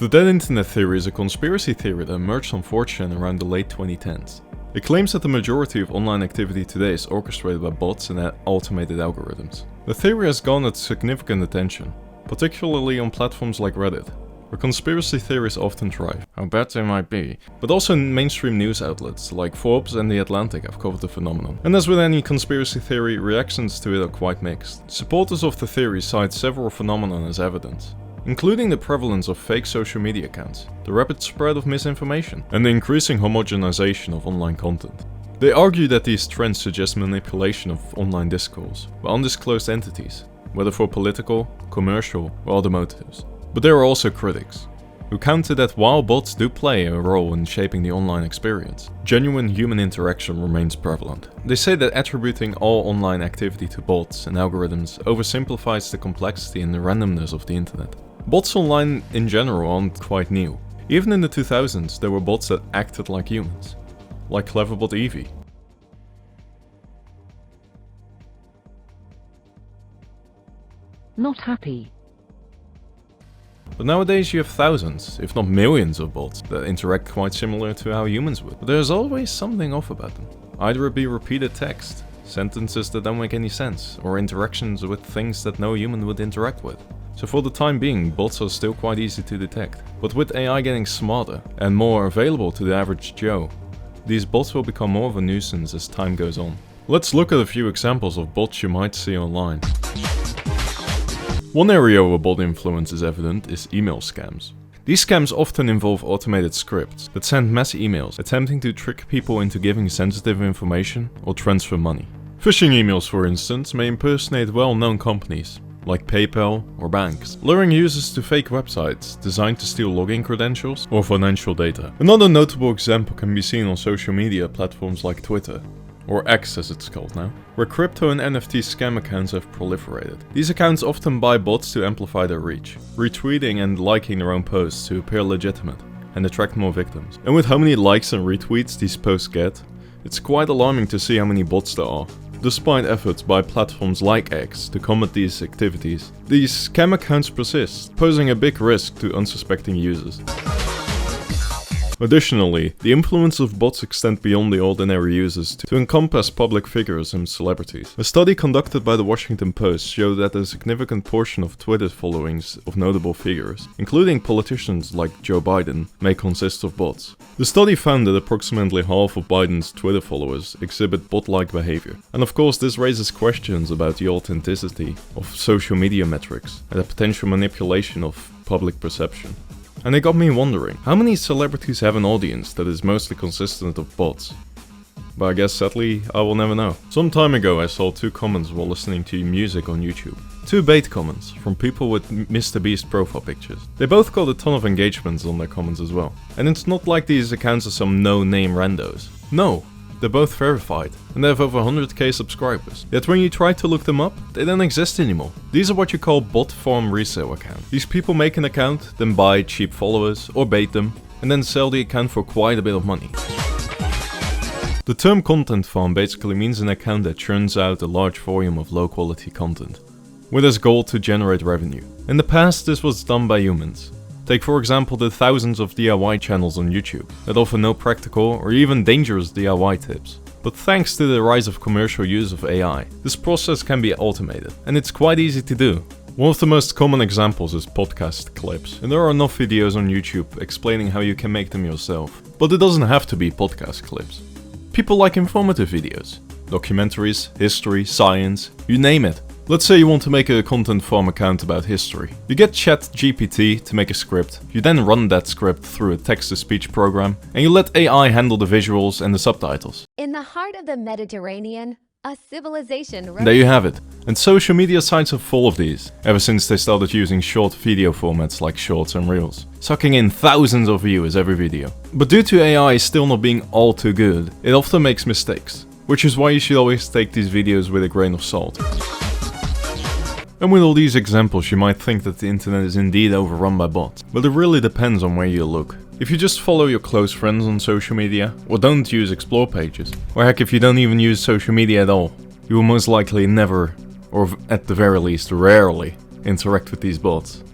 The dead internet theory is a conspiracy theory that emerged on 4chan around the late 2010s. It claims that the majority of online activity today is orchestrated by bots and automated algorithms. The theory has garnered significant attention, particularly on platforms like Reddit, where conspiracy theories often thrive, how bad they might be, but also mainstream news outlets like Forbes and The Atlantic have covered the phenomenon. And as with any conspiracy theory, reactions to it are quite mixed. Supporters of the theory cite several phenomena as evidence, including the prevalence of fake social media accounts, the rapid spread of misinformation, and the increasing homogenization of online content. They argue that these trends suggest manipulation of online discourse by undisclosed entities, whether for political, commercial, or other motives. But there are also critics, who counter that while bots do play a role in shaping the online experience, genuine human interaction remains prevalent. They say that attributing all online activity to bots and algorithms oversimplifies the complexity and the randomness of the internet. Bots online in general aren't quite new. Even in the 2000s, there were bots that acted like humans, like Cleverbot Eevee. Not happy. But nowadays you have thousands, if not millions of bots that interact quite similar to how humans would. But there's always something off about them. Either it be repeated text, sentences that don't make any sense, or interactions with things that no human would interact with. So for the time being, bots are still quite easy to detect. But with AI getting smarter and more available to the average Joe, these bots will become more of a nuisance as time goes on. Let's look at a few examples of bots you might see online. One area where bot influence is evident is email scams. These scams often involve automated scripts that send mass emails attempting to trick people into giving sensitive information or transfer money. Phishing emails, for instance, may impersonate well-known companies like PayPal or banks, luring users to fake websites designed to steal login credentials or financial data. Another notable example can be seen on social media platforms like Twitter, or X as it's called now, where crypto and NFT scam accounts have proliferated. These accounts often buy bots to amplify their reach, retweeting and liking their own posts to appear legitimate and attract more victims. And with how many likes and retweets these posts get, it's quite alarming to see how many bots there are. Despite efforts by platforms like X to combat these activities, these scam accounts persist, posing a big risk to unsuspecting users. Additionally, the influence of bots extend beyond the ordinary users to encompass public figures and celebrities. A study conducted by the Washington Post showed that a significant portion of Twitter followings of notable figures, including politicians like Joe Biden, may consist of bots. The study found that approximately half of Biden's Twitter followers exhibit bot-like behavior. And of course, this raises questions about the authenticity of social media metrics and the potential manipulation of public perception. And it got me wondering, how many celebrities have an audience that is mostly consistent of bots? But I guess sadly, I will never know. Some time ago I saw 2 comments while listening to music on YouTube. 2 bait comments from people with MrBeast profile pictures. They both got a ton of engagements on their comments as well. And it's not like these accounts are some no-name randos. No, they're both verified, and they have over 100k subscribers. Yet when you try to look them up, they don't exist anymore. These are what you call bot farm resale accounts. These people make an account, then buy cheap followers, or bait them, and then sell the account for quite a bit of money. The term content farm basically means an account that churns out a large volume of low quality content, with its goal to generate revenue. In the past, this was done by humans. Take for example the thousands of DIY channels on YouTube that offer no practical or even dangerous DIY tips. But thanks to the rise of commercial use of AI, this process can be automated, and it's quite easy to do. One of the most common examples is podcast clips, and there are enough videos on YouTube explaining how you can make them yourself. But it doesn't have to be podcast clips. People like informative videos, documentaries, history, science, you name it. Let's say you want to make a content farm account about history. You get ChatGPT to make a script, you then run that script through a text-to-speech program, and you let AI handle the visuals and the subtitles. In the heart of the Mediterranean, a civilization... There you have it. And social media sites are full of these, ever since they started using short video formats like Shorts and Reels, sucking in thousands of viewers every video. But due to AI still not being all too good, it often makes mistakes, which is why you should always take these videos with a grain of salt. And with all these examples, you might think that the internet is indeed overrun by bots, but it really depends on where you look. If you just follow your close friends on social media, or don't use explore pages, or heck if you don't even use social media at all, you will most likely never, or at the very least rarely, interact with these bots.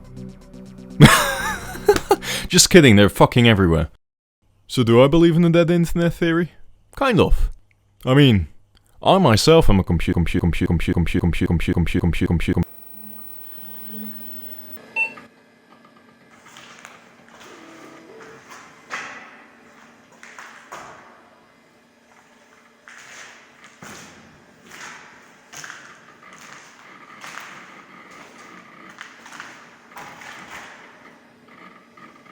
Just kidding, they're fucking everywhere. So do I believe in the dead internet theory? Kind of. I mean, I myself am a computer.